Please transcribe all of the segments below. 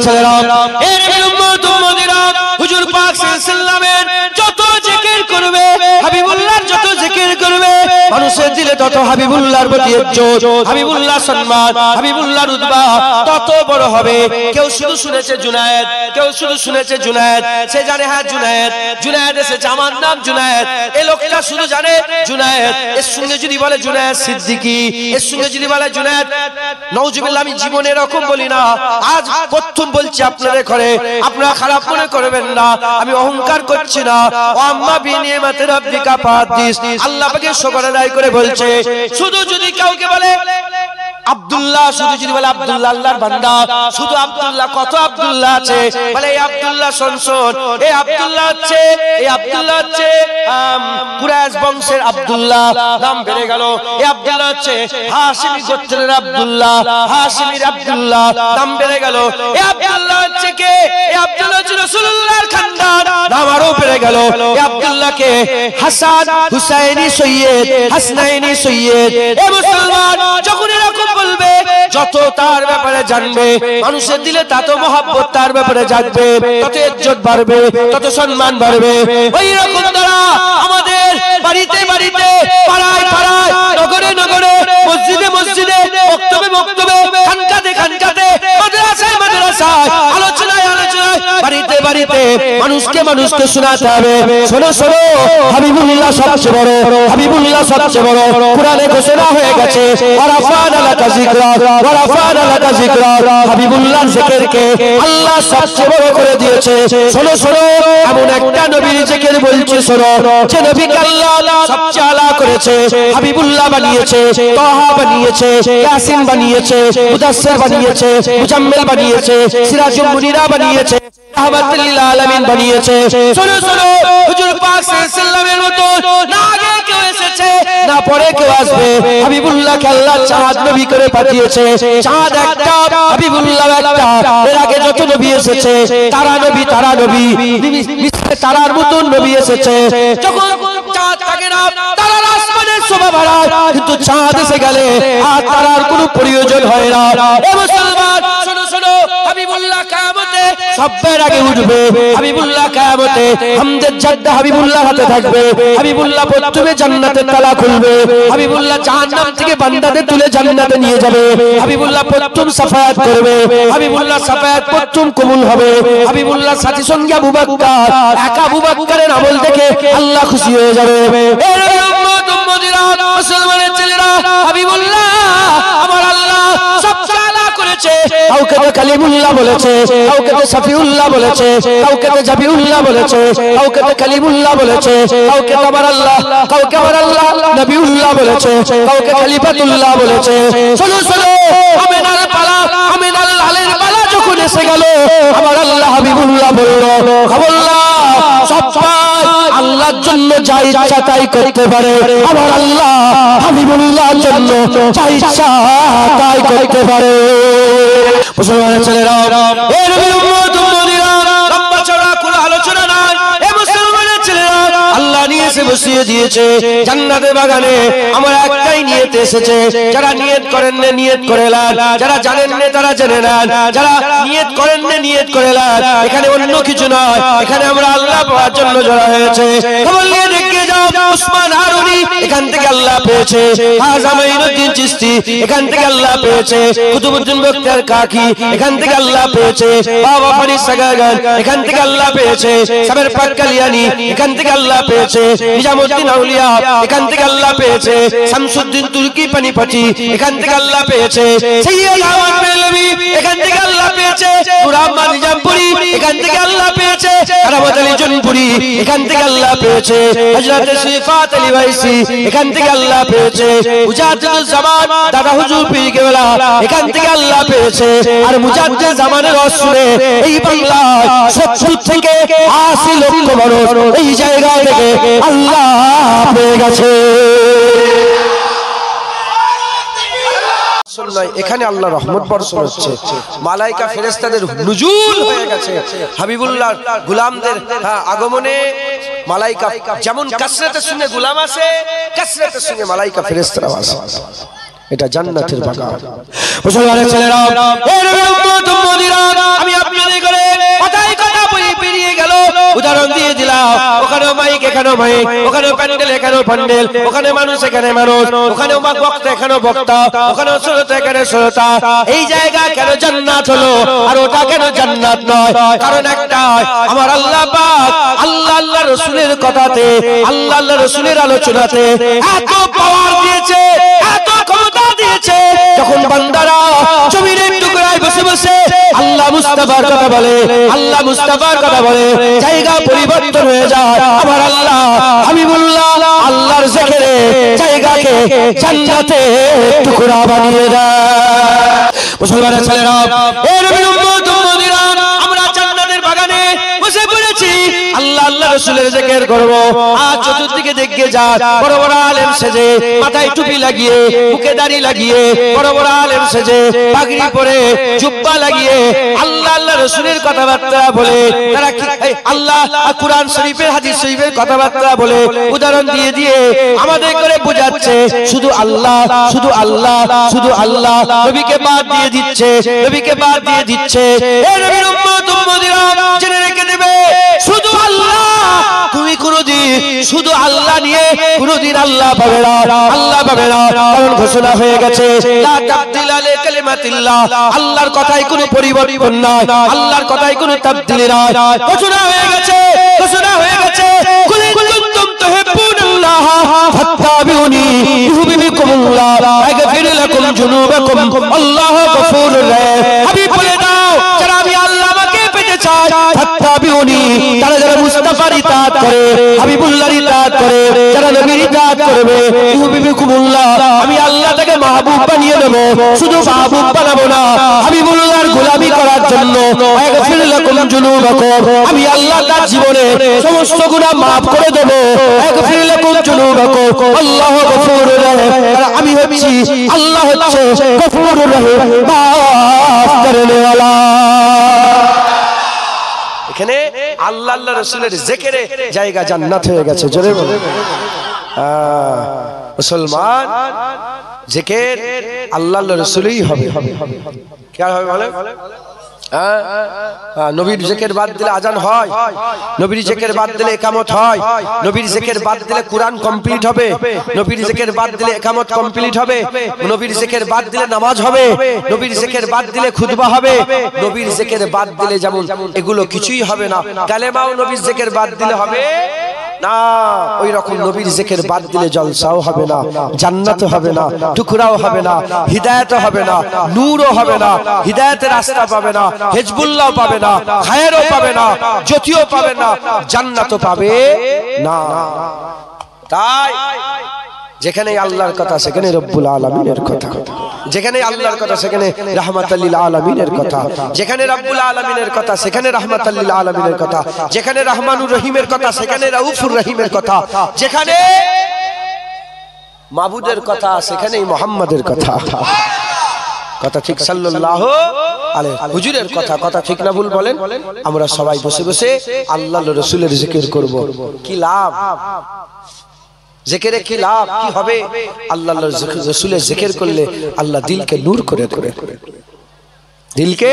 ছেলেরা, এর উম্মত উম্মতিরা, হুজুর পাক সাল্লাল্লাহু আলাইহি ওয়াসাল্লামের যত জিকির করবে, হাবিবুল্লাহর যত জিকির করবে, মানুষের দিলে তত হাবিবুল্লাহর প্রতি ইজ্জত, হাবিবুল্লাহ সম্মান, হাবিবুল্লাহর রুতবা তত বড় হবে। কেউ শুধু শুনেছে জুনায়েদ, কেউ শুধু শুনেছে জুনায়েদ, সে জানে হ্যাঁ জুনায়েদ, জুনায়েদ এসেছে, আমার নাম জুনায়েদ, এই লোকটা শুধু জানে জুনায়েদ। এর সঙ্গে যদি বলে জুনায়েদ সিদ্দিকী, এর সঙ্গে যদি বলে জুনায়েদ, নাউজুবিল্লাহ, আমি জীবনে এরকম বলি না, আজ প্রথম বলছি আপনাদের ঘরে, আপনারা খারাপ মনে করবেন না, আমি অহংকার করছি না। ও আম্মা বিনিয়ামাতি রাব্বিকা ফাহাদ্দিস, আল্লাহ পাকে শুকর আদায় করে বলছে, শুধু যদি কাউকে বলে আব্দুল্লাহ, শুধু যদি বলে আব্দুল্লাহ আল্লাহর বান্দা, শুধু আব্দুল্লাহ, কত আব্দুল্লাহ আছে, বলে এই আব্দুল্লাহ শোন, এই আব্দুল্লাহ হচ্ছে, এই আব্দুল্লাহ হচ্ছে কুরাইশ বংশের আব্দুল্লাহ, নাম বেড়ে গেল। এই আব্দুল্লাহ হচ্ছে হাশিমি গোত্রের আব্দুল্লাহ, হাশিমির আব্দুল্লাহ, নাম বেড়ে গেল। এই আব্দুল্লাহ হচ্ছে কে? এই আব্দুল্লাহ হচ্ছে রাসূলুল্লাহর খানদান, নাম আরো বেড়ে গেল। এই আব্দুল্লাহকে হাসান, হুসাইনি সৈয়দ, হাসনাইনি সৈয়দ। এ মুসলমান যখন এরকম বলবে, যত তার ব্যাপারে জানবে, মানুষের দিলে তত মহব্বত তার ব্যাপারে জানবে, তত ইজ্জত বাড়বে, তত সম্মান বাড়বে। ওই রকম দ্বারা আমাদের বাড়িতে বাড়িতে, পাড়ায় পাড়ায়, নগরে নগরে, মসজিদে মসজিদে, বক্তব্যে বক্তব্যে, খানকাতে খানকাতে, মাদ্রাসায় মাদ্রাসায়, আলোচনায় আলোচনায়, বাড়িতে বাড়িতে মানুষকে মানুষকে শোনাতে হবে, শোনো শোনো, হাবিবুল্লাহ সবচেয়ে বড়, হাবিবুল্লাহ সবচেয়ে বড়। কুরআনে ঘোষণা হয়ে গেছে, ওয়ারাফানা লাকা যিকরা, ওয়ারাফানা লাকা যিকরা, হাবিবুল্লাহর জিকিরকে আল্লাহ সবচেয়ে বড় করে দিয়েছে। শোনো শোনো, এমন একটা নবীর জিকির বলছি শোনো, যে নবীকে আল্লাহ সবচেয়ে আলা করেছে, হাবিবুল্লাহ বানিয়েছে, তাহা বানিয়েছে, ইয়াসিন বানিয়েছে, মুদাসসির বানিয়েছে, মুজাম্মিল বানিয়েছে, সিরাজুল মুনিরা বানিয়েছে, রাহমাতুল লিল আলামিন বানিয়েছে। শোনো শোনো, হুজুর পাক সাল্লাল্লাহু আলাইহি ওয়াসাল্লামের মতো না আগে কেউ এসেছে, না পরে কেউ আসবে। হাবিবুল্লাহকে আল্লাহ চাঁদ নবী করে পাঠিয়েছে, চাঁদ একটা, হাবিবুল্লাহ একটা। এর আগে যত নবী এসেছে, তারা নবী, তারা নবী, তারার মতন নবী এসেছে। যখন চাঁদ থাকে না, তারার আসমানের শোভা বাড়ায়, কিন্তু চাঁদ এসে গেলে আর তারার কোনো প্রয়োজন হয় না। এ মুসলমান শোনো শোনো, হাবিবুল্লাহ কিয়ামতে সবের আগে উঠবে, হাবিবুল্লাহ কিয়ামতে হামদের জাদ্দা হাবিবুল্লাহ হাতে থাকবে, হাবিবুল্লাহ প্রথমে জান্নাতের তালা খুলবে, হাবিবুল্লাহ জাহান্নাম থেকে বান্দাদের তুলে জান্নাতে নিয়ে যাবে, হাবিবুল্লাহ প্রথম সাফায়াত করবে, হাবিবুল্লাহ সাফায়াত প্রথম কবুল হবে। হাবিবুল্লাহ সাথী সঙ্গে আবু বকর, একা আবু বকরের আমল দেখে আল্লাহ খুশি হয়ে যাবে। এর উম্মত উম্মতিরা, মুসলমানের ছেলেরা, হাবিবুল্লাহ আমার আল্লাহ সবচেয়ে আলা করেছে। কাউকে তো কালিমুল্লাহ বলেছে, কাউকে তো শফিউল্লাহ বলেছে, কাউকে তো জাবিউল্লাহ বলেছে, কাউকে তো কালিমুল্লাহ বলেছে, কাউকে তো আমার আল্লাহ, কাউকে আমার আল্লাহ নবিউল্লাহ বলেছে, কাউকে খলিফাতুল্লাহ বলেছে। শোনো শোনো, আমিনার পালা, আমিনার লালের পালা যখন এসে গেল, আমার আল্লাহ হাবিবুল্লাহ বলল, খবরদার সবাই আল্লাহর জন্য যা ইচ্ছা তাই করতে পারে, আমার আল্লাহ হাবিবুল্লাহর জন্য যা ইচ্ছা তাই করতে পারে। মুসলমানের ছেলেরা, এর উম্মত উম্মতিরা, লম্বা চড়া কোনো আলোচনা নাই। এ মুসলমানের ছেলেরা, আল্লাহ নিয়ে এসে বসিয়ে দিয়েছে জান্নাতের বাগানে। আমার একটাই নিয়ত এসেছে, যারা নিয়ত করেন না নিয়ত করে নেন, যারা জানেন না তারা জেনে নেন, যারা নিয়ত করেন না নিয়ত করে নেন। এখানে অন্য কিছু নয়, এখানে আমরা আল্লাহ পাওয়ার জন্য জড়া হয়েছে। খবর নিয়ে দেখে যাও, উসমান হারুনি এখান থেকে আল্লাহ পেয়েছে, খাজা মাইনুদ্দিন চিশতি এখান থেকে আল্লাহ পেয়েছে, কুতুবউদ্দিন বখতিয়ার কাকি এখান থেকে আল্লাহ পেয়েছে, বাবা ফরিদ সাগাগান এখান থেকে আল্লাহ পেয়েছে, সাবের পাক কালিয়ানি এখান থেকে আল্লাহ পেয়েছে, নিজামউদ্দিন আউলিয়া এখান থেকে আল্লাহ পেয়েছে, শামসুদ্দিন তুর্কি পানিপতি এখান থেকে আল্লাহ পেয়েছে, সৈয়দ আহমদ বেলভি এখান থেকে আল্লাহ পেয়েছে, নূর আহমদ নিজামপুরি এখান থেকে আল্লাহ পেয়েছে, কারামত আলী জুনপুরি এখান থেকে আল্লাহ পেয়েছে, হযরত সিফাত আলী ওয়াইসি এখান থেকে আল্লাহ পেয়েছে, মুজাদ্দিদুল জামান দাদা হুজুর পীর কেবলা এখান থেকে আল্লাহ পেয়েছে। আর মুজাদ্দিদ জামানের রসুলে এই বাংলায় 70 থেকে 80 লক্ষ মানুষ এই জায়গা থেকে আল্লাহ পেয়ে গেছে। এখানে আল্লাহ রহমত বর্ষণ হচ্ছে, মালাইকা ফেরেশতাদের নুজুল হয়ে গেছে। হাবিবুল্লাহ গোলামদের আগমনে মালাইকা যেমন কাসরাতের সঙ্গে গোলাম আসে, কাসরাতের সঙ্গে মালাইকা ফেরেশতারা আসে। এটা জান্নাতের বাগান। মুসলমানের ছেলেরা, এর উম্মত উম্মতিরা, আমি আপনাদের ওখানে মাইক এখানেও মাইক, ওখানে প্যান্ডেল এখানেও প্যান্ডেল, ওখানে মানুষ এখানে মানুষ, ওখানে বক্তা এখানেও বক্তা, ওখানে শ্রোতা এখানে শ্রোতা। এই জায়গা কেন জান্নাত হলো আর ওটা কেন জান্নাত নয়? কারণ একটাই, আমার আল্লাহ পাক আল্লাহ রাসূলের কথাতে, আল্লাহ রাসূলের আলোচনাতে এত পাওয়ার দিয়েছে, এত ক্ষমতা দিয়েছে, যখন বান্দারা জমিনের টুকরায় বসে বসে আল্লাহ মুস্তাফার কথা বলে, আল্লাহ মুস্তাফার কথা বলে, জায়গা পরিবর্তন হয়ে যায়। আমার আল্লাহ হাবিবুল্লাহ আল্লাহর জিকিরে জায়গাকে জান্নাতে টুকরা বানিয়ে দেয়। মুসলমানের ছেলেরা, এ নবীর উম্মত উম্মতিরা, আমরা জান্নাতের বাগানে বসে পড়েছি, আল্লাহ রাসূলের জিকির করব। আর চতুর্দিকে দেখে যা বড় বড় আলেম সেজে, মাথায় টুপি লাগিয়ে, মুখে দাড়ি লাগিয়ে, বড় বড় আলেম সেজে, পাগড়ি পরে, জুব্বা লাগিয়ে আল্লাহ রাসূলের কথাবার্তা বলে, তারা আল্লাহ কুরআন শরীফের হাদিস শরীফের কথাবার্তা বলে, উদাহরণ দিয়ে দিয়ে আমাদের করে বোঝাচ্ছে শুধু আল্লাহ, শুধু আল্লাহ, শুধু আল্লাহ, নবীকে বাদ দিয়ে দিচ্ছে, নবীকে বাদ দিয়ে দিচ্ছে। এ নবীর উম্মত উম্মতিরা, জেনে রেখে দেবে, শুধু আল্লাহ, তুমি কোনদিন শুধু আল্লাহ নিয়ে কোনদিন আল্লাহ পাবে না, আল্লাহ পাবে না। কারণ ঘোষণা হয়ে গেছে, লা তাবদিলা লিকালিমাতিল্লাহ, আল্লাহর কথায় কোনো পরিবর্তন নাই, আল্লাহর কথায় কোনো তাবদীল নাই। ঘোষণা হয়ে গেছে, ঘোষণা হয়ে গেছে, কুল কুনতুম তুহিব্বুনাল্লাহ ফাত্তাবিউনি ইউহিব্বুকুমুল্লাহ ওয়াগফির লাকুম যুনুবাকুম আল্লাহু গফুরুর রহিম। হাবিব বলে দাও, যারা আমি আল্লাহ আমাকে পেতে চায়, ফাত্তাবিউনি, তারা যারা মুস্তাফার ইতাআত করে, হাবিবুল্লাহর ইতাআত করে, যারা নবীর ইতাআত করবে, ইউহিব্বুকুমুল্লাহ, আমি আল্লাহ তাকে মাহবুব বানিয়ে দেব। শুধু মাহবুব বানাবো না, হাবিবুল্লাহর গোলামি করার জন্য, ওয়াগফির লাকুম যুনুবাকুম, আমি আল্লাহ তার জীবনে সমস্ত গুনাহ maaf করে দেব। ওয়াগফির লাকুম যুনুবাকুম আল্লাহু গফুরুর রহিম, আমি হচ্ছি, আল্লাহ হচ্ছে গফুরুর রহিম, maaf করনে ওয়ালা। এখানে আল্লাহ রাসূলের জিকিরে জায়গা জান্নাত হয়ে গেছে। জোরে বলে মুসলমান, জিকির আল্লাহ রাসূলই হবে। কি হবে বলে? নবীর জিকির বাদ দিলে আজান হয়, নবীর জিকির বাদ দিলে ইকামত হয়, নবীর জিকির বাদ দিলে কুরআন কমপ্লিট হবে, নবীর জিকির বাদ দিলে ইকামত কমপ্লিট হবে, নবীর জিকির বাদ দিলে নামাজ হবে, নবীর জিকির বাদ দিলে খুতবা হবে, নবীর জিকির বাদ দিলে যেমন এগুলো কিছুই হবে না। কালেমাও নবীর জিকির বাদ দিলে হবে না, ওই রকম নবীর জিকির বাদ দিলে জলসাও হবে না, জান্নাত হবে না, টুকরাও হবে না, হিদায়াত হবে না, নূরও হবে না, হিদায়াতের রাস্তা পাবে না, হিজবুল্লাহ পাবে না, খায়রও পাবে না, জ্যোতিও পাবে না, জান্নাতও পাবে না। তাই যেখানে আল্লাহর কথা সেখানে রব্বুল আলামিনের কথা, যেখানে আল্লাহর কথা সেখানে রাহমাতাল লিল আলামিনের কথা, যেখানে রব্বুল আলামিনের কথা সেখানে রাহমাতাল লিল আলামিনের কথা, যেখানে রহমানুর রহিমের কথা সেখানে রাউফুর রহিমের কথা, যেখানে মাবুদের কথা সেখানেই মুহাম্মাদের কথা। কথা ঠিক? সাল্লাল্লাহু আলাইহি হুজুরের কথা, কথা ঠিক না ভুল বলেন? আমরা সবাই বসে বসে আল্লাহর রাসূলের জিকির করব, কি লাভ? জিকিরে কি লাভ, কি হবে? আল্লাহর রাসূলের জিকির করলে আল্লাহ দিলকে নূর করে দেবে, দিলকে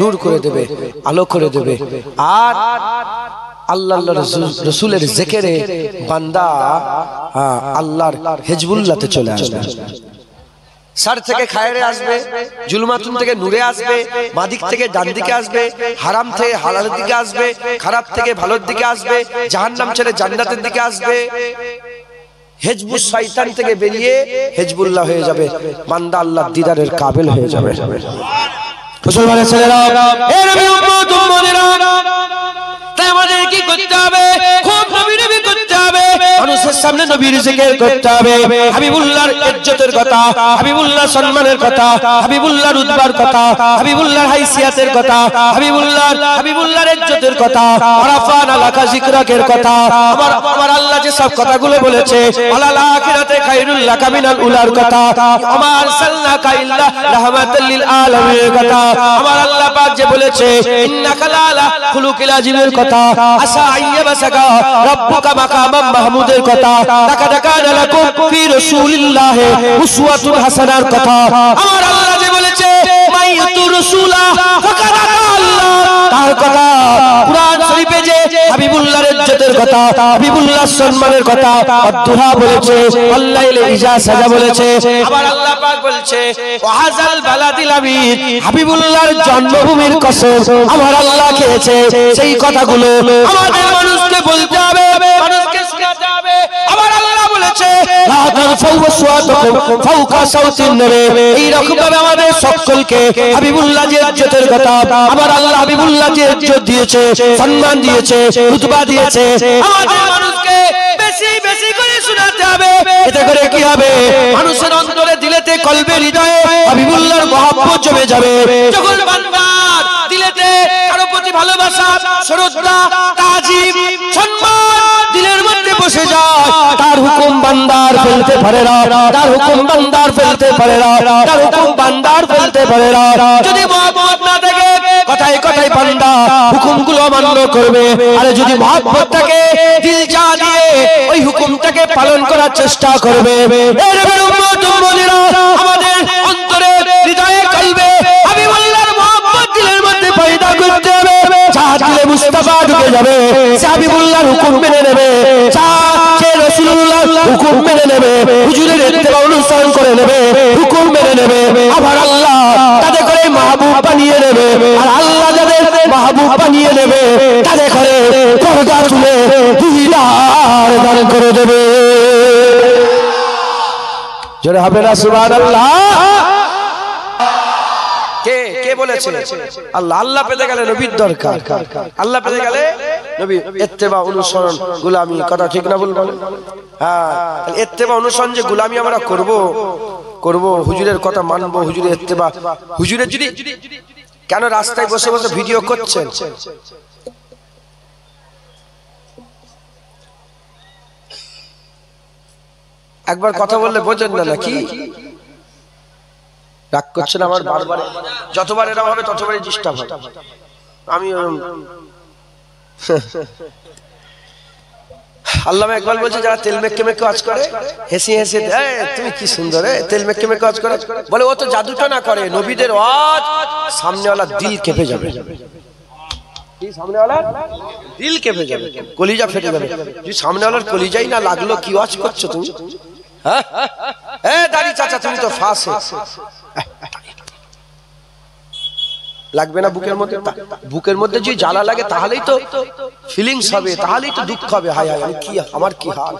নূর করে দেবে, আলো করে দেবে। আর আল্লাহর রাসূলের জিকিরে বান্দা আল্লাহর হিজবুল্লাহতে চলে আসবে, সার থেকে খায়রে আসবে, জুলমাতুন থেকে নূরে আসবে, মাদিক থেকে ডান দিকে আসবে, হারাম থেকে হালালের দিকে আসবে, খারাপ থেকে ভালোর দিকে আসবে, জাহান্নাম ছেড়ে জান্নাতের দিকে আসবে, হিজবুস শয়তান থেকে বেরিয়ে হিজবুল্লাহ হয়ে যাবে, বান্দা আল্লাহর দিদারের কাবিল হয়ে যাবে। মুসলমানের ছেলেরা, এ নবীর উম্মত উম্মতিরা, তাই আমাদের কি করতে হবে? খুব নবী নবী করতে হবে, মানুষের সামনে নবীর জিকির করতে হবে, হাবিবুল্লাহর ইজ্জতের কথা, হাবিবুল্লাহর সম্মানের কথা, হাবিবুল্লাহর উদ্বার কথা, হাবিবুল্লাহর হাইসিয়াতের কথা, হাবিবুল্লাহর ইজ্জতের কথা, আরাফানা লাকা যিকরাকের কথা। আমার আল্লাহ যে সব কথাগুলো বলেছে, আলাল আখিরাতে খায়রুল লাকা মিনাল উলার কথা, আমা আরসালনাকা ইল্লা রাহমাতাল লিল আলামিনের কথা। আমার আল্লাহ পাক যে বলেছে, ইন্নাকা লালা খুলুকিল আযীমের কথা, আসা আইয়াবাসাকা রাব্বুকা মাকামাম মাহমুদের কথা, লাকাদ কানা লাকুম ফি রাসূলিল্লাহি উসওয়াতুন হাসানার কথা। আমার আল্লাহ যে বলেছে, মাইয়াতু রাসূলা ফাকাদ আল্লাহ, তার কথা কুরআন শরীফে যে হাবিবুল্লাহর ইজ্জতের কথা, হাবিবুল্লাহর সম্মানের কথা আদ-দুহা বলেছে, আল্লাইলে ইজা সাজা বলেছে। আবার আল্লাহ পাক বলছে ওয়াহাজাল বালাদিল আমিন, হাবিবুল্লাহর জন্মভূমির কসম আমার আল্লাহ খেয়েছে। সেই কথাগুলো আমাদের মানুষকে বলতে হবে, মানুষকে শেখাতে হবে। আবার আল্লাহ বলেছে লা তারফাউ আসওয়াতাকুম ফাওকা সাওতিন নবী। এই রকম ভাবে আমাদের সকলকে হাবিবুল্লাহ যে ইজ্জতের কথা আবার আল্লাহ হাবিবুল্লাহ যে ইজ্জত দিয়েছে, সম্মান দিয়েছে, রুতবা দিয়েছে, আমাদের মানুষকে বেশি বেশি করে শোনাতে হবে। এতে করে কি হবে? মানুষের অন্তরে, দিলেতে, কলবে, হৃদয়ে হাবিবুল্লাহর মহব্বত জমে যাবে। যখন বান্দার দিলেতে কারো প্রতি ভালোবাসা, শ্রদ্ধা, তাজিম, সম্মান দিলের মধ্যে বসে যায়, তার হুকুম বান্দার ফেলতে পারে না, তার হুকুম বান্দার ফেলতে পারে না, তার হুকুম বান্দার ফেলতে পারে না। যদি মহব্বত না থাকে কথায় কথায় বান্দা হুকুমগুলো অমান্য করবে, আর যদি মহব্বত থাকে দিল যা দিয়ে ওই হুকুমটাকে পালন করার চেষ্টা করবে। এর উম্মত উম্মতিরা আমাদের অন্তরে, হৃদয়ে, কলবে হাবিবুল্লাহর মহব্বত দিলের মধ্যে পয়দা করতে হবে। যার দিলে মুস্তাফা ঢুকে যাবে সে হাবিবুল্লাহর হুকুম মেনে নেবে, সে রাসূলুল্লাহর হুকুম মেনে নেবে, হুজুরের ইত্তেবা অনুসরণ করে নেবে, হুকুম মেনে নেবে। আবার আল্লাহ তাদের করে মাহবুব বানিয়ে নেবে, আর আল্লাহ যাদের মাহবুব বানিয়ে নেবে তাদের করে পর্দা তুলে দিদার দান করে দেবে। জোরে হবে না সুবহানাল্লাহ? কে কে বলেছে? আল্লাহ। আল্লাহ পেতে গেলে নবীর দরকার, আল্লাহ পেতে গেলে নবী ইত্তেবা অনুসরণ গোলামি, কথা ঠিক না বলবো? হ্যাঁ, ইত্তেবা অনুসরণ যে গোলামি আমরা করব, হুজুরের কথা মানবো, হুজুরের ইত্তেবা, হুজুরের যদি কেন রাস্তায় বসে বসে ভিডিও করছেন? একবার কথা বললে বোঝেন না নাকি? রাগ করছেন আমার বারবার? যতবার এরকম হবে ততবারই ডিস্টার্ব হবে। আমি আল্লাহ একবার বলছে যারা তেল মেখে মেখে কাজ করে, হেসে হেসে তুমি কি সুন্দর তেল মেখে মেখে কাজ করে, বলে ও তো জাদুটা না করে, নবীদের ওয়াজ সামনেওয়ালা দিল কেঁপে যাবে, সামনেওয়ালা দিল কেঁপে যাবে, কলিজা ফেটে যাবে। যদি সামনেওয়ালার কলিজাই না লাগলো কি ওয়াজ করছো তুমি? হ্যাঁ দাড়ি চাচা তুমি তো ফাঁসে লাগবে না বুকের মধ্যে? বুকের মধ্যে যদি জ্বালা লাগে তাহলেই তো ফিলিংস হবে, তাহলেই তো দুঃখ হবে। হায় হায় কি আমার কি হাল।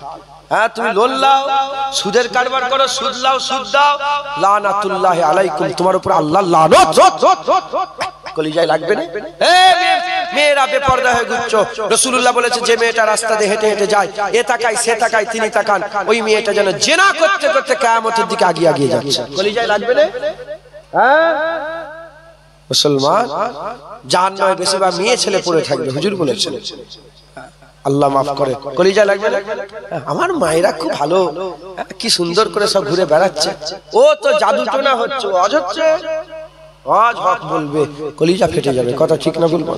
হ্যাঁ তুমি লোন লাও, সুদের কারবার করো, সুদ লাও, সুদ দাও, লানাতুল্লাহি আলাইকুম, তোমার উপর আল্লাহর লানত। কলিজায় লাগবে না? মেয়েরা বেপরদা হয়ে ঘুরছো, রাসূলুল্লাহ বলেছে যে মেয়েটা রাস্তা দিয়ে হেঁটে হেঁটে যায়, এ তাকায় সে তাকায় তিনি তাকান, ওই মেয়েটা যেন জিনা করতে করতে কিয়ামতের দিকে আগিয়ে যাচ্ছে। কলিজায় লাগবে না? হ্যাঁ মুসলমান জাহান্নামে বেশিরভাগ মেয়ে ছেলে পড়ে থাকবে, হুজুর বলেছেন। আল্লাহ মাফ করে। কলিজা লাগবে না? আমার মায়েরা খুব ভালো, কি সুন্দর করে সব ঘুরে বেড়াচ্ছে, ও তো জাদু টোনা হচ্ছে, আজ হচ্ছে আজ হক বলবে, কলিজা ফেটে যাবে, কথা ঠিক না বলবো?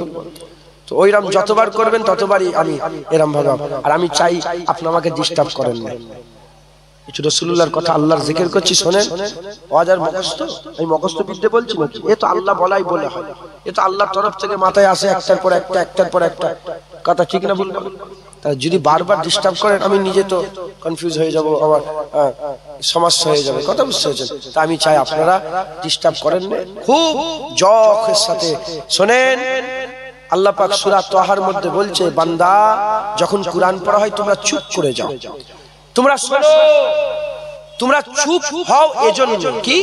তো ওইরকম যতবার করবেন ততবারই আমি এরম ভাবে, আর আমি চাই আপনি আমাকে ডিস্টার্ব করেন না। কিছু রাসূলুল্লাহর কথা আল্লাহর জিকির করছি শোনেন, ওয়াজার মুখস্থ, এই মুখস্থ বিদ্যে বলছি নাকি? এ তো আল্লাহ বলাই বলে হয়, এ তো আল্লাহর তরফ থেকে মাথায় আসে একটার পর একটা, একটার পর একটা, কথা ঠিক না বলবো? তা যদি বারবার ডিস্টার্ব করেন আমি নিজে তো কনফিউজ হয়ে যাব, আমার সমস্যা হয়ে যাবে, কথা বুঝতে পেরেছেন? তা আমি চাই আপনারা ডিস্টার্ব করেন না, খুব যখের সাথে শোনেন। আল্লাহ পাক সূরা তাহার মধ্যে বলছে বান্দা যখন কুরআন পড়া হয় তোমরা চুপ করে যাও, তোমরা শোনো, তোমরা চুপ হও এজন্য কি?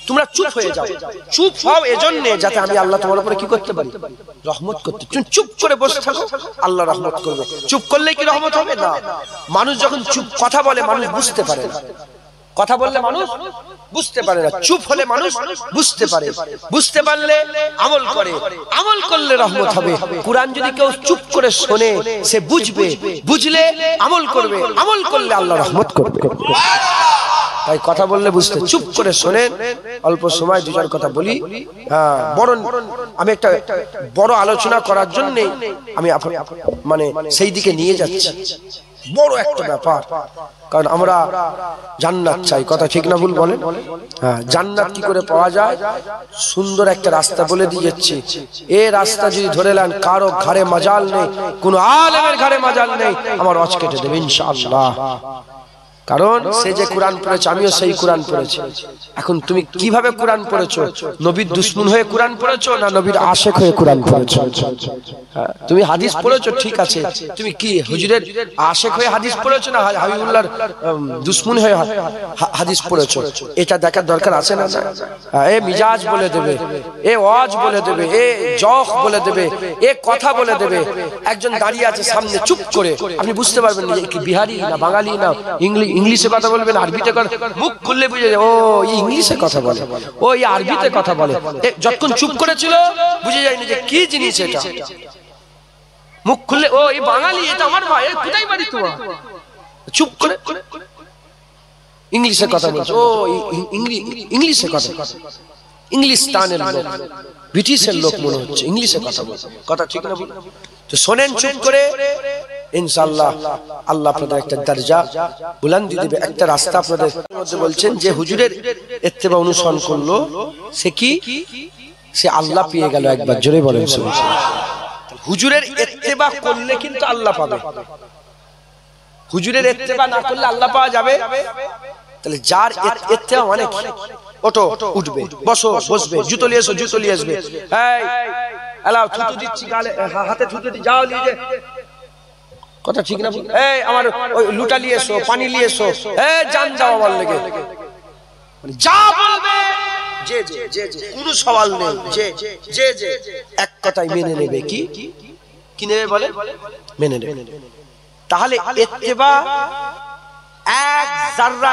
তোমরা চুপ হয়ে যাও, চুপ হও এজন্য যাতে আমি আল্লাহ তোমার উপরে কি করতে পারি? রহমত করতে। চুপ করে বসে থাকো, আল্লাহ রহমত করবে। চুপ করলেই কি রহমত হবে? না। মানুষ যখন চুপ কথা বলে মানুষ বুঝতে পারে না, কথা বললে মানুষ বুঝতে পারে না, চুপ হলে মানুষ বুঝতে পারে, বুঝতে পারলে আমল করে, আমল করলে রহমত হবে। কুরআন যদি কেউ চুপ করে শোনে সে বুঝবে, বুঝলে আমল করবে, আমল করলে আল্লাহ রহমত করবে। তাই কথা বললে বুঝতে, চুপ করে শোনেন। অল্প সময় দু চার কথা বলি। হ্যাঁ, বড় আমি একটা বড় আলোচনা করার জন্য আমি মানে সেই দিকে নিয়ে যাচ্ছি। বড় একটা ব্যাপার, কারণ আমরা জান্নাত চাই, কথা ঠিক না ভুল বলেন? হ্যাঁ, জান্নাত কি করে পাওয়া যায়? সুন্দর একটা রাস্তা বলে দিয়েছি, এই রাস্তা যদি ধরে নেন কারো ঘরে মাজাল নেই, কোন আলেমের ঘরে মাজাল নেই, আমার ওয়াজ কেটে দেবে ইনশাআল্লাহ। কারণ সে যে কোরআন পড়েছে, আমিও সেই কোরআন পড়েছি। এখন তুমি কিভাবে কোরআন পড়েছো? নবীর দুশমন হয়ে কোরআন পড়েছো না নবীর আশেক হয়ে কোরআন পড়েছো? তুমি হাদিস পড়েছো ঠিক আছে, তুমি কি হুজুরের আশেক হয়ে হাদিস পড়েছো না হাবিবুল্লাহর দুশমন হয়ে হাদিস পড়েছো? এটা দেখার দরকার আছে না? এ মিজাজ বলে দেবে, এ ওয়াজ বলে দেবে, এ জখ বলে দেবে, এ কথা বলে দেবে। একজন দাঁড়িয়ে আছে সামনে চুপ করে, আপনি বুঝতে পারবেন না কি বিহারি না বাঙালি না ইংলিশে কথা বলবেন, আরবিতে মুখ খুললে বুঝে যায় ও ইংলিশে কথা বলে, ও আরবিতে কথা বলে। যতক্ষণ চুপ করেছিল বুঝে যায়নি যে কি জিনিস এটা। মুখ খুললে ও এই বাঙালি, এটা আমার ভাই, কোথায় বাড়ি তোমার? চুপ করে ইংলিশে কথা বলছে, ও ইংলিশে কথা, ইংলিশস্তানের লোক, ব্রিটিশের লোক মনে হচ্ছে, ইংলিশে কথা বলছে, কথা ঠিক না? তো শোনেন চুপ করে, ইনশাআল্লাহ আল্লাহ আপনাদের একটা দরজা বুলন্দি দিবে, একটা রাস্তা আপনাদের মধ্যে বলছেন যে হুজুরের ইত্তেবা অনুসরণ করলো সে কি? সে আল্লাহ পেয়ে গেল। একবার জোরে বলেন সুবহানাল্লাহ। হুজুরের ইত্তেবা করলে কিন্তু আল্লাহ পাবে, হুজুরের ইত্তেবা না করলে আল্লাহ পাওয়া যাবে? তাহলে যার ইত্তেবা মানে কি? ওঠো, উঠবে, বসো, বসবে, জুতো নিয়ে এসো, জুতো নিয়ে আসবে, এই এলাও থুতু দিচ্ছি গালে, হাতে থুতু দি, যাও নিয়ে, কথা ঠিক না? এই আমার ওই লুটা নিয়ে এসো, পানি নিয়ে এসো, এই জান যাও আমার লেগে, যা বলবে যে যে যে যে কোনো সওয়াল নেই, যে যে যে এক কথাই মেনে নেবে। কি কি নেবে বলে? মেনে নেবে। তাহলে ইত্তেবা এক যাররা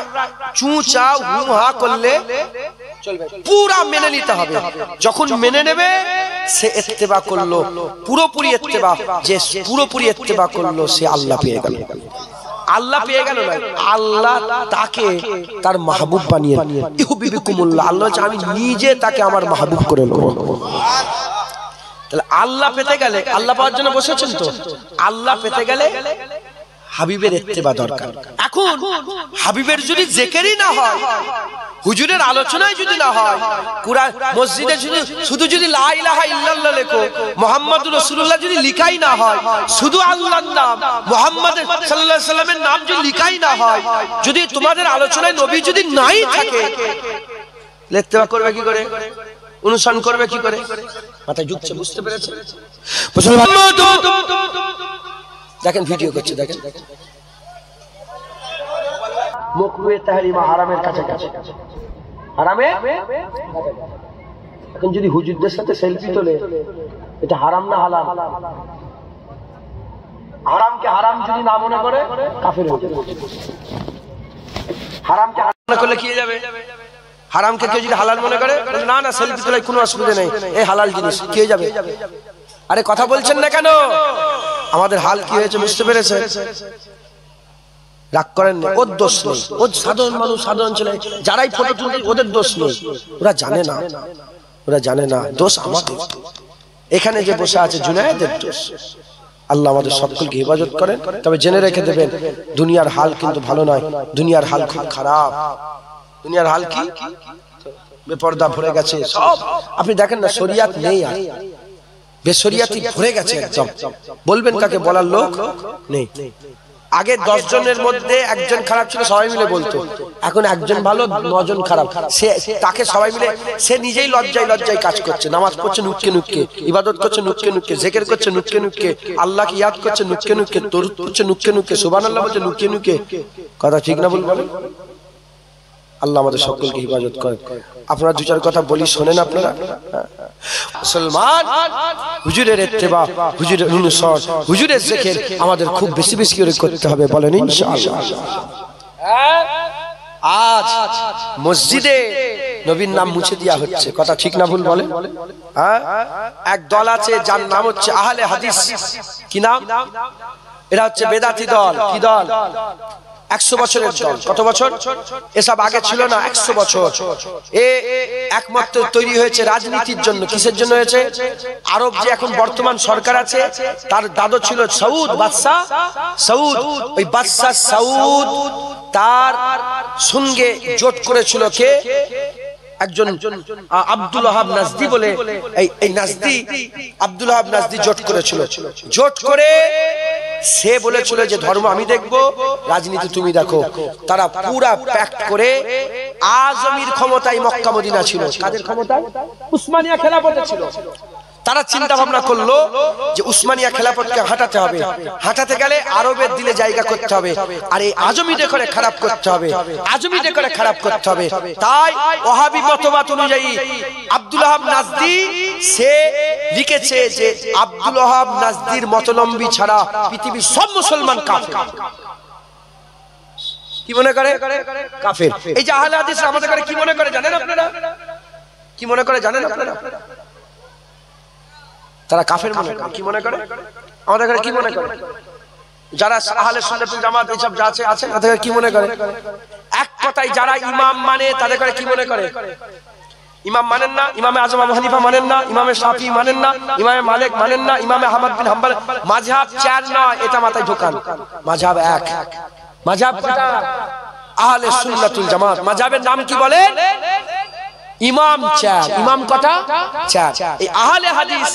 চুঁচা হুহা করলে চলবে, পুরা মেনে নিতে হবে। যখন মেনে নেবে সে ইত্তেবা করলো, পুরোপুরি ইত্তেবা, যে পুরোপুরি ইত্তেবা করলো সে আল্লাহ পেয়ে গেল। আল্লাহ পেয়ে গেল না, আল্লাহ তাকে তার মাহবুব বানিয়ে, ইহুবিকুমুল্লাহ, আল্লাহ আমি নিজে তাকে আমার মাহবুব করে নেব। তাহলে আল্লাহ পেতে গেলে, আল্লাহ পাওয়ার জন্য বসেছেন তো, আল্লাহ পেতে গেলে হাবিবের ইত্তেবা দরকার। এখন হাবিবের যদি জিকিরই না হয়, হুজুরের আলোচনায় যদি না হয়, কুরআন মসজিদে শুধু যদি লা ইলাহা ইল্লাল্লাহ লেখো, মুহাম্মাদুর রাসূলুল্লাহ যদি লিখাই না হয়, শুধু আল্লাহর নাম মুহাম্মদ সাল্লাল্লাহু আলাইহি সাল্লামের নাম যদি লিখাই না হয়, যদি তোমাদের আলোচনায় নবী যদি নাই থাকে, ইত্তেবা করবে কি করে? অনুসরণ করবে কি করে? মাথায় ঢুকছে, বুঝতে পেরেছেন? দেখেন ভিডিও করছে, দেখেন মুকরুহে তাহরিমা, হারামের কাছাকাছি, হারামে। এখন যদি হুজুরদের সাথে সেলফি তোলে, এটা হারাম না হালাল? হারামকে হারাম যদি না মনে করে কাফের হয়ে যাবে। হারামকে হারাম মনে করলে কি হয়ে যাবে? হারামকে কেউ যদি হালাল মনে করে, না না সেলফি তোলে কোনো অসুবিধা নেই, এই হালাল জিনিস, কি হয়ে যাবে? আরে কথা বলছেন না কেন? আমাদের হাল কি হয়েছে বুঝতে পেরেছে? রাগ করেন না, ওর দোষ নেই, ও সাধারণ মানুষ, সাধারণ ছেলে, যারাই ফটো তুলছে ওদের দোষ নেই, ওরা জানে না, ওরা জানে না, দোষ আমাদের। এখানে যে বসে আছে জুনায়েদের দোষ। আল্লাহ আমাদের সকলকে হেফাজত করেন। তবে জেনে রেখে দেবেন, দুনিয়ার হাল কিন্তু ভালো নয়, দুনিয়ার হাল খুব খারাপ। দুনিয়ার হাল কি? বেপরদা ভরে গেছে সব। আপনি দেখেন না, শরিয়াত নেই, আর বেশরিয়াতি ভরে গেছে একদম। বলবেন কাকে? বলার লোক নেই। আগে 10 জনের মধ্যে একজন খারাপ ছিল, সবাই মিলে বলতো। এখন একজন ভালো, 9 জন খারাপ। সে তাকে সবাই মিলে, সে নিজেই লজ্জায় লজ্জায় কাজ করছে, নামাজ পড়ছে নুক্কে নুক্কে, ইবাদত করছে নুক্কে নুক্কে, জিকির করছে নুক্কে নুক্কে, আল্লাহকে ইয়াদ করছে নুক্কে নুক্কে, দরুদ পড়ছে নুক্কে নুক্কে, সুবহানাল্লাহ বলছে নুক্কে নুক্কে। কথা ঠিক না বলবেন? আল্লাহ আমাদের সকলকে হেফাজত করেন। আপনারা 2-4 কথা বলি, শোনেন আপনারা। মুসলমান হুজুরের ইত্তেবা, হুজুরের অনুসরণ, হুজুরের জিকির আমাদের খুব বেশি বেশি করে করতে হবে, বলেন ইনশাআল্লাহ। আজ মসজিদে নবীর নাম মুছে দেওয়া হচ্ছে, কথা ঠিক না ভুল বলেন? এক দল আছে যার নাম হচ্ছে আহলে হাদিস। কি নাম? এরা হচ্ছে বেদাতি দল। কি দল? 100 বছরের দল। কত বছর? এসব আগে ছিল না, 100 বছর। এ একমাত্র তৈরি হয়েছে রাজনীতির জন্য। কিসের জন্য হয়েছে? আরব যে এখন বর্তমান সরকার আছে, তার দাদু ছিল সৌদ বাদশা সৌদ। ওই বাদশা সৌদ তার সঙ্গে জোট করেছিল কে? একজন আব্দুল ওয়াহাব নাজদি বলে, এই নাজদি আব্দুল ওয়াহাব নাজদি জোট করেছিল। জোট করে সে বলেছিল যে ধর্ম আমি দেখবো, রাজনীতি তুমি দেখো। তারা পুরা প্যাক্ট করে আজমির ক্ষমতায় মক্কা মদিনা ছিল। কাদের ক্ষমতায়? উসমানিয়া খেলাফতে ছিল। তারা চিন্তা ভাবনা করলো যে উসমানিয়া খেলাফতকে হাঁটাতে হবে। হাঁটাতে গেলে আরবের দিলে জায়গা করতে হবে, আর এই আজমিদের করে খারাপ করতে হবে, আজমিদের করে খারাপ করতে হবে। তাই ওয়াহাবি মতবাদ অনুযায়ী আব্দুল ওয়াহাব নাজদি সে লিখেছে যে আব্দুল ওয়াহাব নাজদির মতলম্বী ছাড়া পৃথিবীর সব মুসলমান কাফের। কি মনে করে? কাফের। এই যে আহলে হাদিস আমাদের করে কি মনে করে জানেন আপনারা? কি মনে করে জানেন আপনারা? তারা কাফের মনে করে। কি মনে করে? আমাদের কাছে কি মনে করে? যারা আহলে সুন্নাত ওয়াল জামাত এইসব যা আছে তাদের কি মনে করে? এক কথায় যারা ইমাম মানে তাদের করে কি মনে করে? ইমাম মানেন না, ইমামে আজম আবু হানিফা মানেন না, ইমামে শাফি মানেন না, ইমামে মালিক মানেন না, ইমামে আহমদ বিন হাম্বল। মাযহাব 4 নয়, এটা মাথায় ঢোকান। মাযহাব 1। মাযহাব কয়টা? আহলে সুন্নাত ওয়াল জামাত। মাযহাবের নাম কি বলেন? ইমাম 4। ইমাম কটা? 4। এই আহলে হাদিস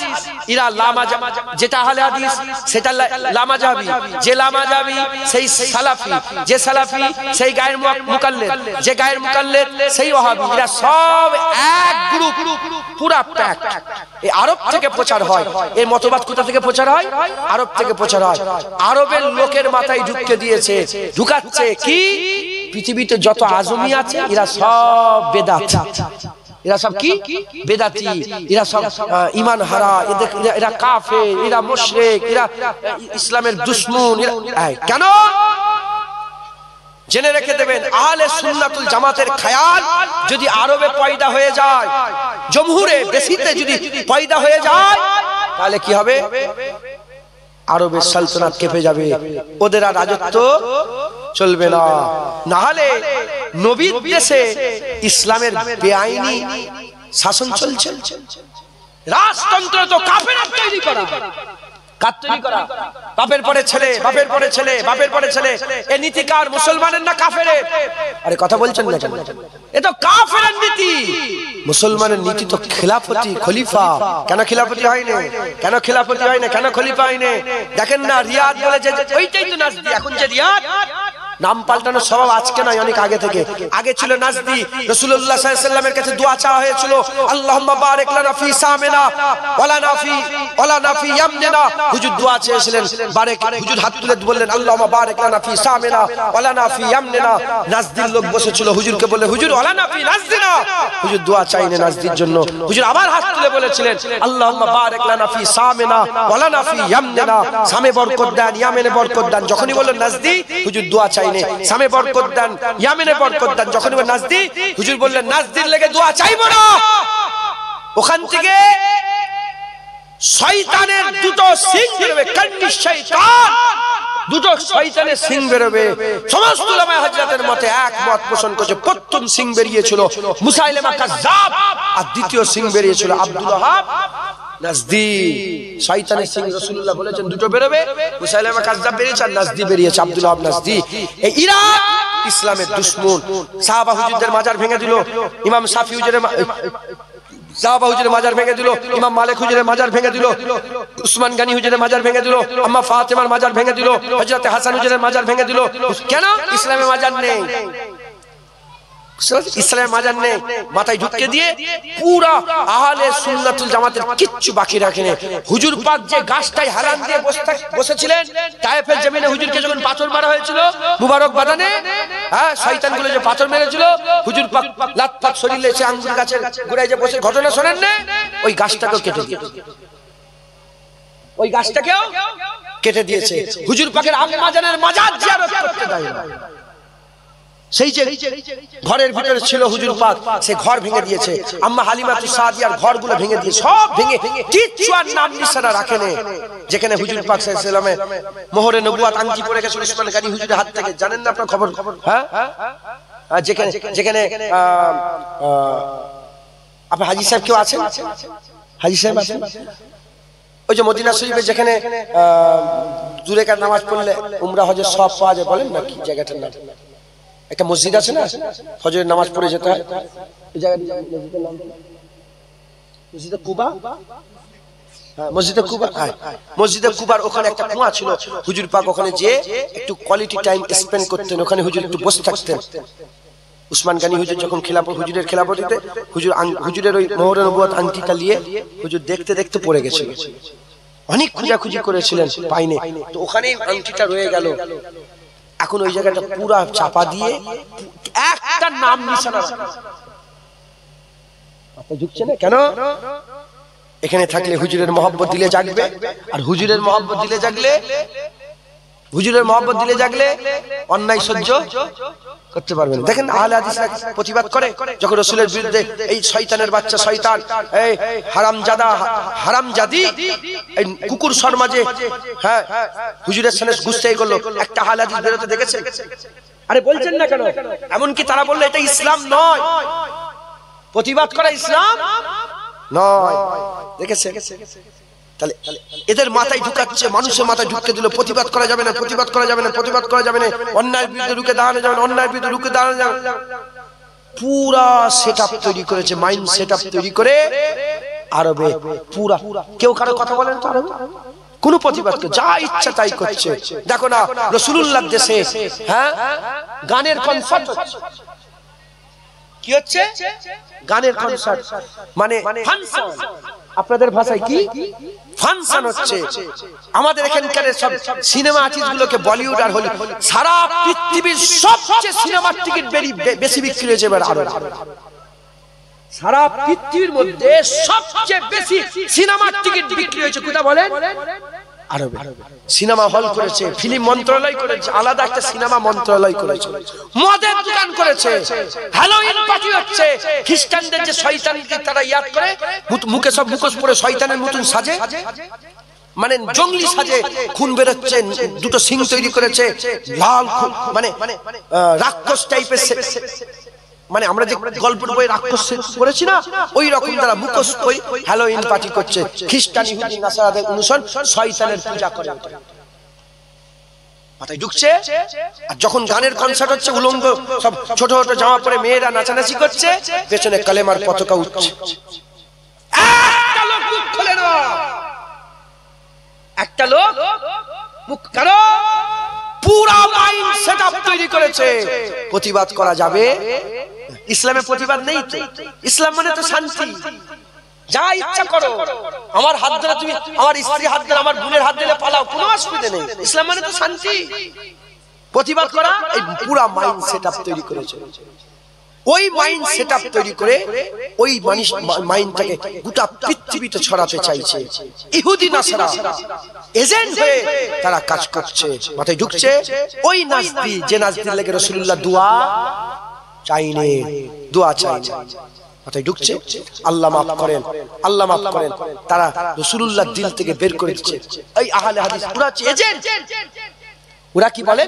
এরা লামাজাবি, যেটা আহলে হাদিস সেটা লামাজাবি, যে লামাজাবি সেই সালাফি, যে সালাফি সেই গায়ের মুকাল্লিদ, যে গায়ের মুকাল্লিদ সেই ওয়াহাবি। এরা সব এক গ্রুপ, পুরা প্যাক। এই আরব থেকে প্রচার হয়। এই মতবাদ কোথা থেকে প্রচার হয়? আরব থেকে প্রচার হয়। আরবের লোকের মাথায় ঢুকে দিয়েছে, ঢুকাচ্ছে কি? পৃথিবীতে যত আজমি আছে এরা সব বেদাত। এরা সব কি? বেদাতি। এরা সব ঈমান হারা, এরা কাফের, এরা মুশরিক, এরা ইসলামের দুশমন। কেন? জেনে রেখে দেবেন, আহলে সুন্নাতুল জামাতের খেয়াল যদি আরবে পয়দা হয়ে যায়, জমহুরে বেশিতে যদি পয়দা হয়ে যায়, তাহলে কি হবে? আরবের সালতানাত কেঁপে যাবে, ওদের আর রাজত্ব চলবে না। না হলে নবীর দেশে ইসলামের বেআইনি শাসন চলছে। রাজতন্ত্র তো কাফেররা তৈরি করা। বাপের পরে ছেলে, বাপের পরে ছেলে, বাপের পরে ছেলে। এ নীতিকার মুসলমানের না কাফেরের? আরে কথা বলছেন না কেন? এ তো কাফেরের নীতি। মুসলমানের নীতি তো খেলাফতি, খলিফা। কেন খেলাফতি হয় না? কেন খেলাফতি হয় না? কেন খলিফা হয় না? দেখেন না, রিয়াদ বলে যে ওইটাই তো নাজদি। এখন যে রিয়াদ নাম পাল্টানোর স্বভাব আজকে নয়, অনেক আগে থেকে। আগে ছিল নাজদি। রাসূলুল্লাহ সাল্লাল্লাহু আলাইহি ওয়াসাল্লামের কাছে দোয়া চাওয়া হয়েছিল, আল্লাহুম্মা বারিক লানা ফি সামিনা ওয়ালা নাফি ইয়ামনিনা। হুজুর দোয়া চেয়েছিলেন, বারেক। হুজুর হাত তুলে বললেন, আল্লাহুম্মা বারিক লানা ফি সামিনা ওয়ালা নাফি ইয়ামনিনা। নাজদির লোক বসেছিল, হুজুরকে বলে, হুজুর ওয়ালা নাফি নাজদিনা। হুজুর দোয়া চাইনে নাজদির জন্য। হুজুর আবার হাত তুলে বলেছিলেন, আল্লাহুম্মা বারিক লানা ফি সামিনা ওয়ালা নাফি ইয়ামনিনা। সামে বরকত দেন, ইয়ামেনে বরকত দেন। যখনই বললেন নাজদি, হুজুর দোয়া চাই সামে বরকত দেন, ইয়ামেনে বরকত দেন। যখন নাজদি, হুজুর বললেন নাজদির লেগে দোয়া চাইবো না। ওখান থেকে শয়তানের দুটো সিং বেরোবে, কান্নি শয়তান, দুটো শয়তানের সিং বেরোবে। সমস্ত উলামায়ে হযরতের মতে এক মত পোষণ করেছে। প্রথম সিং বেরিয়েছিল মুসাইলিমা কাজ্জাব, আর দ্বিতীয় সিং বেরিয়েছিল আব্দুল ওয়াহাব নাজদি। শয়তানের সিং রাসূলুল্লাহ বলেছেন দুটো বেরোবে, মুসাইলিমা কাজ্জাব বেরিয়েছে আর নাজদি বেরিয়েছে, আব্দুল ওয়াহাব নাজদি। এই ইরাক ইসলামের দুশমন। সাহাবা হুজুরদের মাজার ভেঙে দিল, ইমাম শাফি হুজুরের সাহাবা হুজুরের মাজার ভেঙে দিল, ইমাম মালিক হুজুরের মাজার ভেঙে দিল, উসমান গনি হুজুরের মাজার ভেঙে দিল, আম্মা ফাতেমার মাজার ভেঙে দিল, হযরত হাসান হুজুরের মাজার ভেঙে দিল। কেন? ইসলামের মাজার নেই, ইসলামের মাজার নেই। মাথায় ঢুকে দিয়ে পুরা আহলে সুন্নাতুল জামাতের কিচ্ছু বাকি রাখেনি। হুজুর পাক যে গাছটায় হারান দিয়ে বসেছিলেন তায়েফের জমিনে, হুজুরকে যখন পাথর মারা হয়েছিল মুবারক বাদানে, হ্যাঁ, শয়তানগুলো যে পাথর মেরেছিল, হুজুর পাক লাত পাক শরীরে এসে আঙ্গুর গাছের গোড়ায় যে বসে ঘটনা শোনেন না, ওই গাছটাকেও কেটে দিয়েছে। ওই গাছটাকেও কেটে দিয়েছে। হুজুর পাকের আম্মাজানের মাজার জিয়ারত করতে দেয় না। সেই যে ঘরের ভিতরে ছিল হুজুর পাক, সে ঘর ভেঙে দিয়েছে। আম্মা হালিমাতু সাদিয়ার ঘরগুলো ভেঙে দিয়ে সব ভেঙে কিচ্ছু আর নাম নিশানা রাখেনি। যেখানে হুজুর পাক সাল্লাল্লাহু আলাইহি ওয়াসাল্লামের মোহরে নবুয়ত আংটি পড়ে গেছে উসমান গনি হুজুরের হাত থেকে, জানেন না আপনার খবর? হ্যাঁ, যেখানে যেখানে আপনার হাজী সাহেব কেউ আছেন? হাজী সাহেব আছেন? ওই যে মদিনা শরীফে যেখানে দুরেকার নামাজ পড়লে উমরা হজের সব পাওয়া যায়, বলেন না কি জায়গাটার নাম? একটা মসজিদ আছে না, ফজরের নামাজ পড়ে যেতে হয়, এই জায়গাটার নাম মসজিদে কুবা। মসজিদে কুবা, মসজিদে কুবার ওখানে একটা কুয়া ছিল। হুজুর পাক ওখানে যে একটু কোয়ালিটি টাইম স্পেন্ড করতেন, ওখানে হুজুর একটু বসে থাকতেন। উসমান গনি হুজুর যখন হুজুরের খেলাফতিতে হুজুরের ওই মোহরে নবুয়ত আংটিটা নিয়ে হুজুর দেখতে দেখতে পড়ে গেছে, অনেক খোঁজাখুঁজি করেছিলেন, পাইনি, তো ওখানেই আংটিটা রয়ে গেল। এখন ওই জায়গাটা পুরা চাপা দিয়ে একটা নাম নিশানা ঢুকছে না কেন? এখানে থাকলে হুজুরের মহব্বত দিলে জাগবে, আর হুজুরের মহব্বত দিলে জাগলে, হুজুরের মহব্বত দিলে জাগলে অন্যায় সহ্য করতে পারবেন। দেখেন আহলে হাদিসরা প্রতিবাদ করে যখন রাসূলের বিরুদ্ধে এই শয়তানের বাচ্চা শয়তান, এই হারামজাদা হারামজাদি, এই কুকুর সমাজে হ্যাঁ হুজুরের সামনে গুস্তাই করলো, একটা আহলে হাদিস বেরোতে দেখেছেন? আরে বলছেন না কেন? এমন কি তারা বললো এটা ইসলাম নয়, প্রতিবাদ করা ইসলাম নয়, দেখেছেন? তাহলে এদের মাথায় ঢুকাচ্ছে, মানুষের মাথায় ঢুকে দিল প্রতিবাদ করা যাবে না, প্রতিবাদ করা যাবে না, প্রতিবাদ করা যাবে না, অন্যায়ের বিরুদ্ধে রুখে দাঁড়ানো যাবে না, অন্যায়ের বিরুদ্ধে রুখে দাঁড়ানো যাবে না। পুরা সেটআপ তৈরি করেছে, মাইন্ড সেটআপ তৈরি করে আরবে পুরা, কেউ কারো কথা বলেন তো আরবে? কোন প্রতিবাদ করে যা ইচ্ছা তাই করছে। দেখো না রাসূলুল্লাহর দেশে হ্যাঁ গানের কনসার্ট হচ্ছে, কি হচ্ছে? গানের কনসার্ট মানে ফাংশন, আপনাদের ভাষায় কি ফাংশন হচ্ছে। আমাদের এখানকার সব সিনেমা আর্টিস্টগুলোকে বলিউড আর হলিউড, সারা পৃথিবীর সবচেয়ে সিনেমার টিকিট বেশি বিক্রি হয়েছে এবার আরবে। সারা পৃথিবীর মধ্যে সবচেয়ে বেশি সিনেমার টিকিট বিক্রি হয়েছে কোথায় বলেন? আরবে। সিনেমা হল করেছে, ফিল্ম মন্ত্রণালয় করেছে, আলাদা একটা সিনেমা মন্ত্রণালয় করেছে, মদের দোকান করেছে, হ্যালোইন পার্টি হচ্ছে। খ্রিস্টানদের যে শয়তানকে তারা ইয়াদ করে মুখে সব মুখোশ পরে শয়তানের মতন সাজে, মানে জঙ্গলি সাজে, খুন বেরোচ্ছে, দুটো সিং তৈরি করেছে, লাল মানে রাক্ষস টাইপের, মানে আমরা যে গল্পের বই রাক্ষস করেছি না, ওই রকম তারা মুখোশ পরে হ্যালোইন পার্টি করছে। খ্রিস্টান ইহুদি নাসারাদের অনুসরণ, শয়তানের পূজা করে, মাথায় ঢুকছে। আর যখন গানের কনসার্ট হচ্ছে, উলঙ্গ সব ছোট ছোট জামা পরে মেয়েরা নাচানাচি করছে, পেছনে কালেমার পতাকা উঠছে। একটা লোক মুখ খোলে না, একটা লোক মুখ, কারণ পুরা মাইন্ড সেটআপ তৈরি করেছে। প্রতিবাদ করা যাবে? ইসলামে প্রতিবাদ নেই তো। ইসলাম মানে তো শান্তি, যা ইচ্ছা করো, আমার হাত ধরে তুমি আমার স্ত্রী হাত ধরে আমার বোনের হাত দিলে পালাও, কোনো অসুবিধা নেই। ইসলাম মানে তো শান্তি। প্রতিবাদ করা এই পুরা মাইন্ড সেটআপ তৈরি করেছে। ওই মাইন্ড সেটআপ তৈরি করে ওই মাইন্ডটাকে গোটা পৃথিবীতে ছড়াতে চাইছে ইহুদি নাসারা, এজেন্ট হয়ে তারা কাজ করছে। মাথায় ঢুকছে ওই নাজদি, যে নাজদির লেগে রাসূলুল্লাহ দোয়া চাইনে, দোয়া চাইনে, মাথায় ঢুকছে আল্লাহ মাফ করেন, আল্লাহ মাফ করেন। তারা রাসূলুল্লাহ দিল থেকে বের করে দিচ্ছে। এই আহলে হাদিস পুরা এজেন্ট। ওরা কি বলে?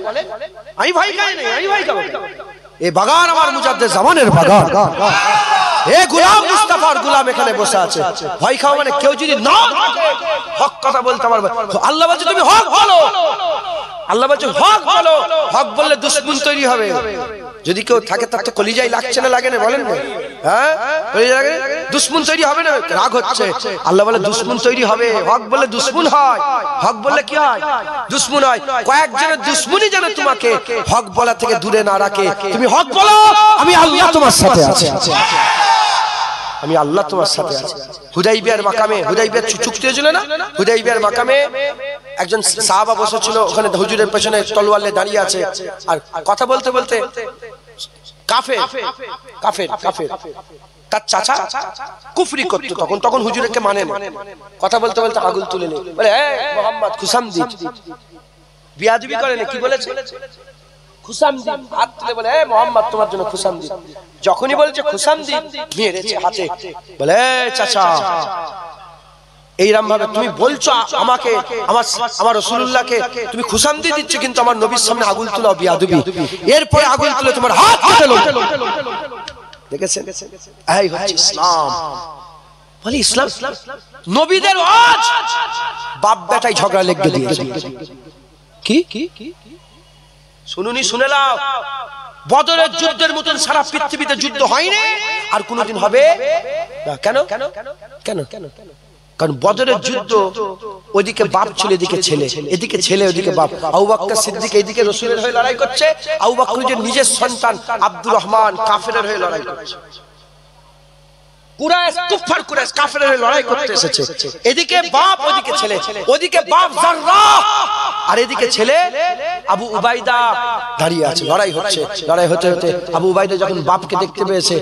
আমি ভয় খাই না, আমি ভয় খাবো। এ বাগান আমার মুজাদ্দেদ জামানের বাগান, এ গোলাম মুস্তাফার গোলাম এখানে বসে আছে। ভয় খাও মানে কেউ যদি না হক কথা বলতে পারবে, আল্লাহ বলছে তুমি হক বলো, আল্লাহ বলছে হক বলো। হক বললে দুশমন তৈরি হবে। যদি কেউ থাকে তার তো কলিজাই লাগছে না, লাগে না বলেন না? হ্যাঁ কলিজা লাগে, দুশমন তৈরি হবে না, রাগ হচ্ছে। আল্লাহ বলে দুশমন তৈরি হবে। হক বলে দুশমন হয়, হক বললে কি হয়? দুশমন হয়। কয়েকজনের দুশমনই যেন তোমাকে হক বলা থেকে দূরে না রাখে। তুমি হক বলো, আমি আল্লাহ তোমার সাথে আছি, আমি আল্লাহ তোমার সাথে আছি। হুদাইবিয়ার মাকামে, হুদাইবিয়ার চুক্তি হয়েছিল না, হুদাইবিয়ার মাকামে একজন সাহাবা বসেছিল, ওখানে হুজুরের পেছনে তলোয়ার নিয়ে দাঁড়িয়ে আছে, আর কথা বলতে বলতে কাফের কাফের কাফের তার চাচা কুফরি করতো, তখন হুজুরকে মানে না। কথা বলতে বলতে আগুন তুলে নিয়ে বলে, মুহাম্মদ খুশামদিদ, বিয়াদবি করে না, কি বলেছে? খুশামদিদ হাত তুলে বলে, এ মোহাম্মদ তোমার জন্য খুশামদিদ। যখনই বলছে খুশামদিদ মেরেছে হাতে, বলে চাচা এইরকম ভাবে তুমি বলছো আমাকে, আমার রাসূলুল্লাহকে তুমি খুশামদিদ দিচ্ছ, কিন্তু আমার নবীর সামনে আগুন তুলাও বিয়াদবি। এরপরে আগুন তুলে তোমার হাত কেটে লো। দেখেছেন, এই হচ্ছে ইসলাম। বলি ইসলাম নবীদের আজ বাপ বেটাই ঝগড়া লেগে দিয়েছে। কি শুনুনি, শুনে নাও, বদরের যুদ্ধের মতন সারা পৃথিবীতে যুদ্ধ হয়নি, আর কোনদিন হবে না। কেন? কারণ বদরের যুদ্ধ ওইদিকে বাপ ছিল, এদিকে ছেলে, এদিকে ছেলে ওইদিকে বাপ। আবু বকর সিদ্দিক এইদিকে রাসূলের হয়ে লড়াই করছে, আবু বকরের নিজের সন্তান আব্দুর রহমান কাফেরের হয়ে লড়াই করছে। কুরাইশ কুফার কুরাইশ কাফেরের হয়ে লড়াই করতে এসেছে। এদিকে বাপ, ওইদিকে ছেলে, ওইদিকে বাপ জাররাহ, আর এদিকে ছেলে আবু উবাইদা দাঁড়িয়ে আছে। লড়াই হচ্ছে, লড়াই হতে হতে আবু উবাইদা যখন বাপকে দেখতে পেয়েছে,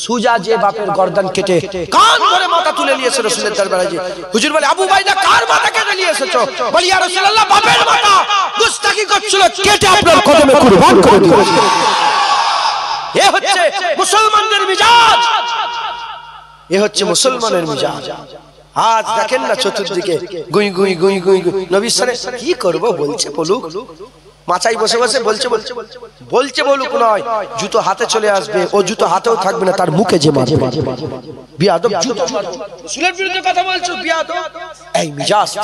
সুজা যে বাপের গর্দান কেটে কান ধরে মাথা তুলে নিয়েছে রাসূলের দরবারে। হুজুর বলে, আবু উবাইদা কার মাথা কেটে নিয়ে এসেছো? বলি, ইয়া রাসূলুল্লাহ বাপের মাথা গুস্তাখি করছিল, কেটে আপনার কদমে কুরবান করে দিয়েছি। এ হচ্ছে মুসলমানদের মিজাজ, এ হচ্ছে মুসলমানের মিজাজ। আজ দেখেন না চতুর্দিকে গুই গুই গুই গুই গুই। নবীর সাথে কি করব বলছে বলুক, মাচাই বসে বসে বলছে বলুক নয়, জুতো হাতে চলে আসবে, ও জুতো হাতেও থাকবে না, তার মুখে যে মারবে। বিয়াদব, জুতো রাসূলের বিরুদ্ধে কথা বলছো, বিয়াদব। এই মিজাজ